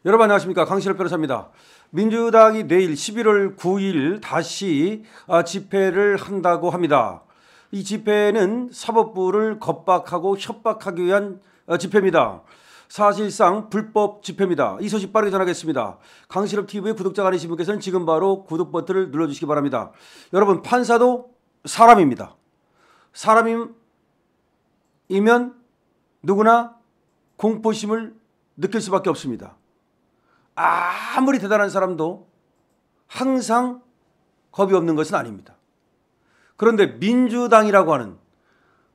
여러분 안녕하십니까, 강신업 변호사입니다. 민주당이 내일 11월 9일 다시 집회를 한다고 합니다. 이 집회는 사법부를 겁박하고 협박하기 위한 집회입니다. 사실상 불법 집회입니다. 이 소식 빠르게 전하겠습니다. 강신업 TV의 구독자가 아니신 분께서는 지금 바로 구독 버튼을 눌러주시기 바랍니다. 여러분, 판사도 사람입니다. 사람이면 누구나 공포심을 느낄 수밖에 없습니다. 아무리 대단한 사람도 항상 겁이 없는 것은 아닙니다. 그런데 민주당이라고 하는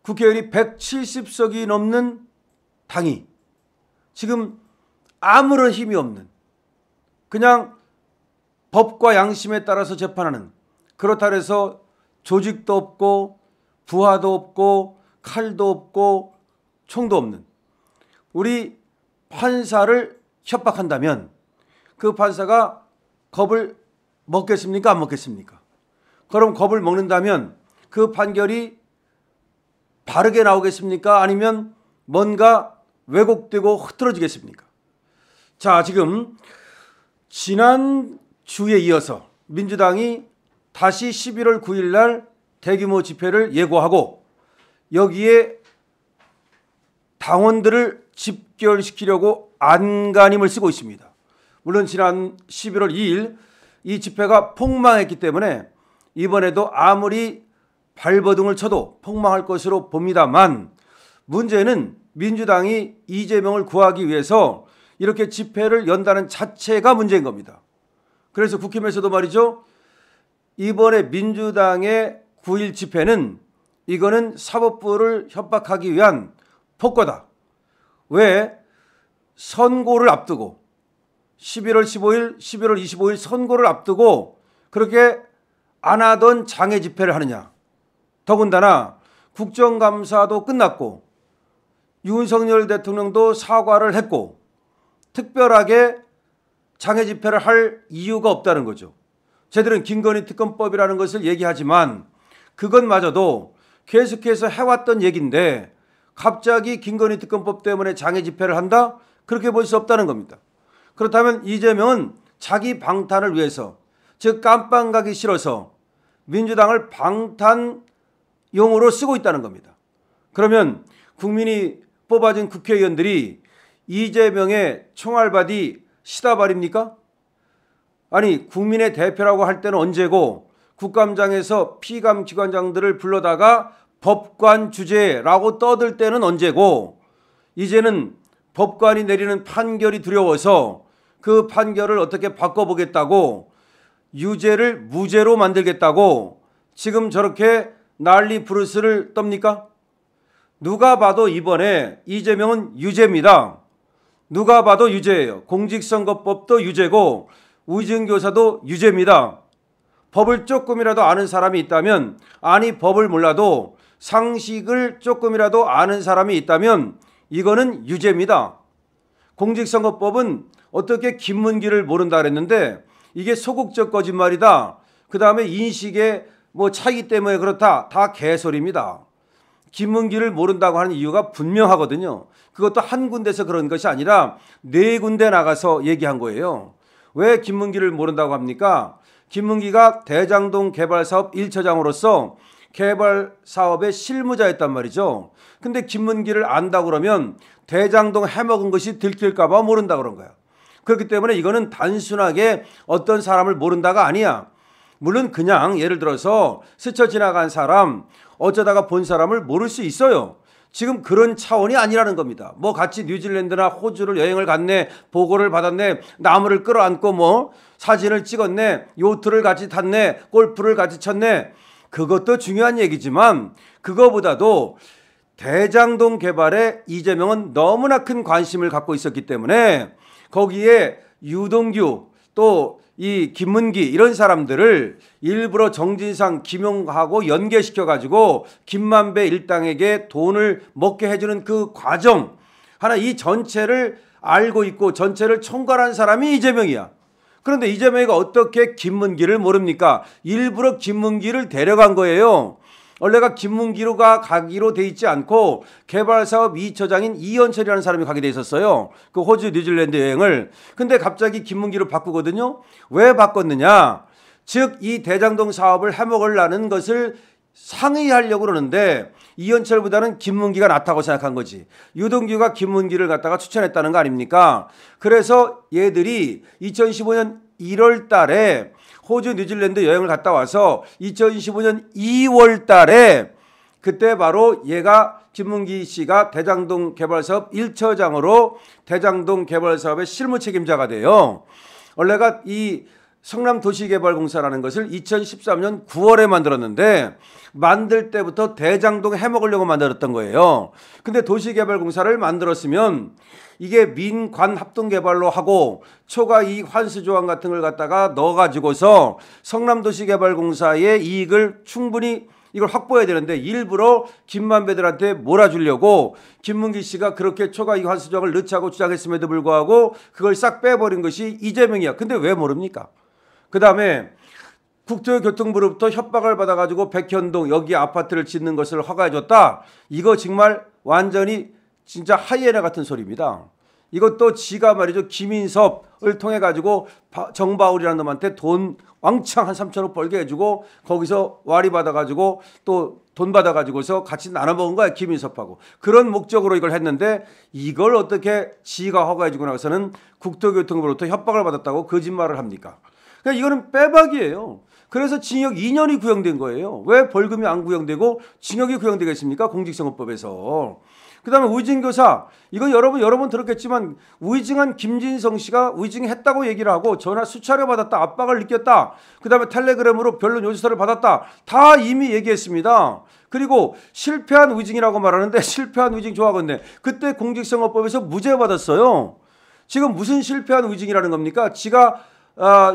국회의원이 170석이 넘는 당이 지금 아무런 힘이 없는, 그냥 법과 양심에 따라서 재판하는, 그렇다 해서 조직도 없고 부하도 없고 칼도 없고 총도 없는 우리 판사를 협박한다면 그 판사가 겁을 먹겠습니까? 안 먹겠습니까? 그럼 겁을 먹는다면 그 판결이 바르게 나오겠습니까? 아니면 뭔가 왜곡되고 흐트러지겠습니까? 자, 지금 지난 주에 이어서 민주당이 다시 11월 9일 날 대규모 집회를 예고하고 여기에 당원들을 집결시키려고 안간힘을 쓰고 있습니다. 물론 지난 11월 2일 이 집회가 폭망했기 때문에 이번에도 아무리 발버둥을 쳐도 폭망할 것으로 봅니다만, 문제는 민주당이 이재명을 구하기 위해서 이렇게 집회를 연다는 자체가 문제인 겁니다. 그래서 국힘에서도 말이죠, 이번에 민주당의 9일 집회는 이거는 사법부를 협박하기 위한 폭거다. 왜? 선고를 앞두고 11월 15일, 11월 25일 선고를 앞두고 그렇게 안 하던 장애 집회를 하느냐. 더군다나 국정감사도 끝났고 윤석열 대통령도 사과를 했고 특별하게 장애 집회를 할 이유가 없다는 거죠. 쟤들은 김건희 특검법이라는 것을 얘기하지만 그것마저도 계속해서 해왔던 얘기인데 갑자기 김건희 특검법 때문에 장애 집회를 한다? 그렇게 볼 수 없다는 겁니다. 그렇다면 이재명은 자기 방탄을 위해서, 즉 깜빵 가기 싫어서 민주당을 방탄용으로 쓰고 있다는 겁니다. 그러면 국민이 뽑아준 국회의원들이 이재명의 총알바디 시다발입니까? 아니, 국민의 대표라고 할 때는 언제고 국감장에서 피감기관장들을 불러다가 법관 주제라고 떠들 때는 언제고, 이제는 법관이 내리는 판결이 두려워서 그 판결을 어떻게 바꿔보겠다고, 유죄를 무죄로 만들겠다고 지금 저렇게 난리 부르스를 떱니까? 누가 봐도 이번에 이재명은 유죄입니다. 누가 봐도 유죄예요. 공직선거법도 유죄고 위증교사도 유죄입니다. 법을 조금이라도 아는 사람이 있다면, 아니 법을 몰라도 상식을 조금이라도 아는 사람이 있다면 이거는 유죄입니다. 공직선거법은 어떻게 김문기를 모른다 그랬는데 이게 소극적 거짓말이다. 그 다음에 인식의 차이 때문에 그렇다. 다 개소리입니다. 김문기를 모른다고 하는 이유가 분명하거든요. 그것도 한 군데서 그런 것이 아니라 네 군데 나가서 얘기한 거예요. 왜 김문기를 모른다고 합니까? 김문기가 대장동 개발사업 1처장으로서 개발 사업의 실무자였단 말이죠. 근데 김문기를 안다고 그러면 대장동 해먹은 것이 들킬까 봐 모른다 그런 거야. 그렇기 때문에 이거는 단순하게 어떤 사람을 모른다가 아니야. 물론 그냥 예를 들어서 스쳐 지나간 사람, 어쩌다가 본 사람을 모를 수 있어요. 지금 그런 차원이 아니라는 겁니다. 같이 뉴질랜드나 호주를 여행을 갔네, 보고를 받았네, 나무를 끌어안고 사진을 찍었네, 요트를 같이 탔네, 골프를 같이 쳤네. 그것도 중요한 얘기지만 그거보다도 대장동 개발에 이재명은 너무나 큰 관심을 갖고 있었기 때문에 거기에 유동규 또 이 김문기 이런 사람들을 일부러 정진상, 김용하고 연계시켜가지고 김만배 일당에게 돈을 먹게 해주는 그 과정 하나, 이 전체를 알고 있고 전체를 총괄한 사람이 이재명이야. 그런데 이재명이가 어떻게 김문기를 모릅니까? 일부러 김문기를 데려간 거예요. 원래가 김문기로가 가기로 돼 있지 않고 개발사업 2처장인 이현철이라는 사람이 가게 돼 있었어요. 그 호주 뉴질랜드 여행을. 근데 갑자기 김문기로 바꾸거든요. 왜 바꿨느냐? 즉 이 대장동 사업을 해먹으려는 것을 상의하려고 그러는데 이현철보다는 김문기가 낫다고 생각한 거지. 유동규가 김문기를 갖다가 추천했다는 거 아닙니까? 그래서 얘들이 2015년 1월 달에 호주 뉴질랜드 여행을 갔다 와서 2015년 2월 달에 그때 바로 얘가 김문기 씨가 대장동 개발사업 1처장으로 대장동 개발사업의 실무 책임자가 돼요. 원래가 이 성남도시개발공사라는 것을 2013년 9월에 만들었는데 만들 때부터 대장동 해먹으려고 만들었던 거예요. 근데 도시개발공사를 만들었으면 이게 민관 합동개발로 하고 초과이익 환수조항 같은 걸 갖다가 넣어가지고서 성남도시개발공사의 이익을 충분히 이걸 확보해야 되는데 일부러 김만배들한테 몰아주려고 김문기 씨가 그렇게 초과이익 환수조항을 넣자고 주장했음에도 불구하고 그걸 싹 빼버린 것이 이재명이야. 근데 왜 모릅니까? 그 다음에 국토교통부로부터 협박을 받아가지고 백현동 여기 아파트를 짓는 것을 허가해줬다. 이거 정말 완전히 진짜 하이에나 같은 소리입니다. 이것도 지가 말이죠. 김인섭을 통해 가지고 정바울이라는 놈한테 돈 왕창 한 3천억 벌게 해주고 거기서 와리 받아가지고 또 돈 받아가지고서 같이 나눠 먹은 거야. 김인섭하고. 그런 목적으로 이걸 했는데 이걸 어떻게 지가 허가해주고 나서는 국토교통부로부터 협박을 받았다고 거짓말을 합니까? 그러니까 이거는 빼박이에요. 그래서 징역 2년이 구형된 거예요. 왜 벌금이 안 구형되고 징역이 구형되겠습니까? 공직선거법에서. 그 다음에 우이징교사. 이건 여러 번 들었겠지만 우이징한 김진성 씨가 우이징했다고 얘기를 하고 전화 수차례 받았다. 압박을 느꼈다. 그 다음에 텔레그램으로 변론 요지서를 받았다. 다 이미 얘기했습니다. 그리고 실패한 우이징이라고 말하는데 실패한 우이징 좋아하겠네. 그때 공직선거법에서 무죄 받았어요. 지금 무슨 실패한 우이징이라는 겁니까? 지가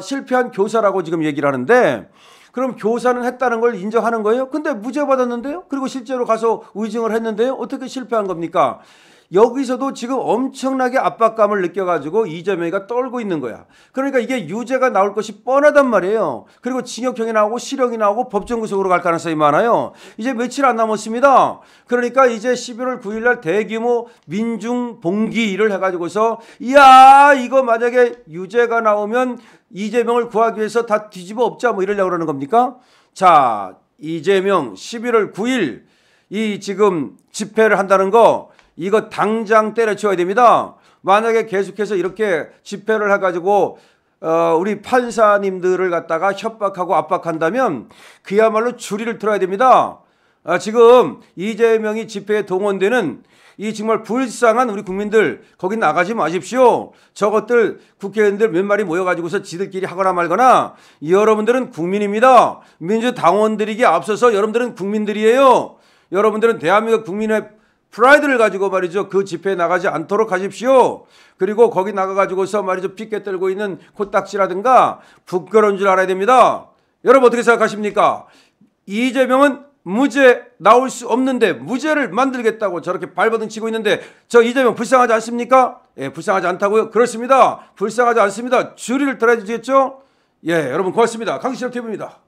실패한 교사라고 지금 얘기를 하는데 그럼 교사는 했다는 걸 인정하는 거예요? 근데 무죄 받았는데요? 그리고 실제로 가서 의증을 했는데요? 어떻게 실패한 겁니까? 여기서도 지금 엄청나게 압박감을 느껴가지고 이재명이가 떨고 있는 거야. 그러니까 이게 유죄가 나올 것이 뻔하단 말이에요. 그리고 징역형이 나오고 실형이 나오고 법정구속으로 갈 가능성이 많아요. 이제 며칠 안 남았습니다. 그러니까 이제 11월 9일 날 대규모 민중봉기를 해가지고서 이야 이거 만약에 유죄가 나오면 이재명을 구하기 위해서 다 뒤집어 엎자 뭐 이러려고 그러는 겁니까? 자, 이재명 11월 9일 이 지금 집회를 한다는 거 이거 당장 때려치워야 됩니다. 만약에 계속해서 이렇게 집회를 해가지고 우리 판사님들을 갖다가 협박하고 압박한다면 그야말로 줄이를 틀어야 됩니다. 지금 이재명이 집회에 동원되는 이 정말 불쌍한 우리 국민들 거기 나가지 마십시오. 저것들 국회의원들 몇 마리 모여가지고서 지들끼리 하거나 말거나 여러분들은 국민입니다. 민주당원들이기에 앞서서 여러분들은 국민들이에요. 여러분들은 대한민국 국민의 프라이드를 가지고 말이죠. 그 집회에 나가지 않도록 하십시오. 그리고 거기 나가가지고서 말이죠. 피켓 들고 있는 코딱지라든가 부끄러운 줄 알아야 됩니다. 여러분 어떻게 생각하십니까? 이재명은 무죄 나올 수 없는데 무죄를 만들겠다고 저렇게 발버둥 치고 있는데 저 이재명 불쌍하지 않습니까? 예, 불쌍하지 않다고요? 그렇습니다. 불쌍하지 않습니다. 주리를 들어야 되겠죠? 예, 여러분 고맙습니다. 강신혁 TV입니다.